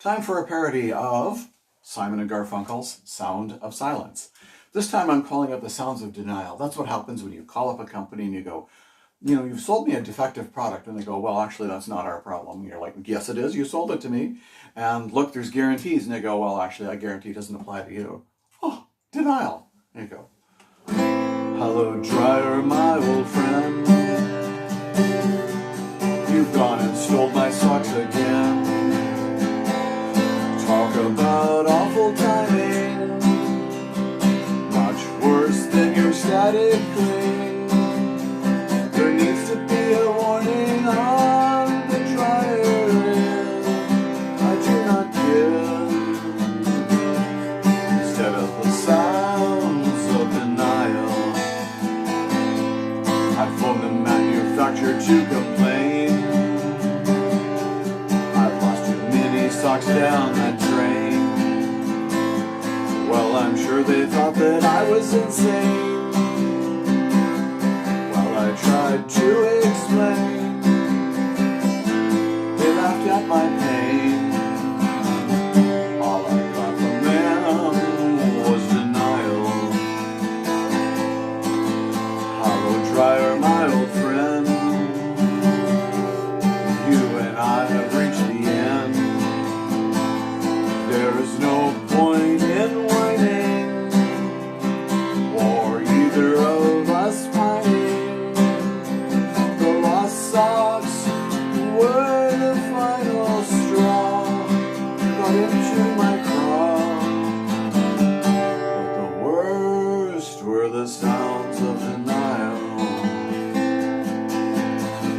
Time for a parody of Simon and Garfunkel's Sound of Silence. This time I'm calling it the sounds of denial. That's what happens when you call up a company and you go, you've sold me a defective product, and they go, well, actually, that's not our problem. And you're like, yes, it is. You sold it to me. And look, there's guarantees. And they go, well, actually, that guarantee doesn't apply to you. Oh, denial. There you go. Hello, dryer, my old friend. You've gone and stole my socks again. Talk about awful timing. Much worse than your static cling. There needs to be a warning on the dryer lid. I do not give. Instead of the sounds of denial, I phone the manufacturer to complain. I've lost too many socks down that drain. Well, I'm sure they thought that I was insane. I tried to explain. They laughed at my pain. All I got from them was denial. Hello, dryer, my old friend. You and I have reached the end. There is no point in whining, or either of us pining. Socks were the final straw, got into my craw. But the worst were the sounds of denial.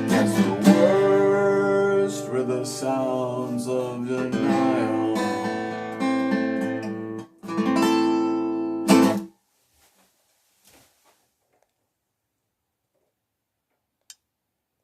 Yes, the worst were the sounds of denial.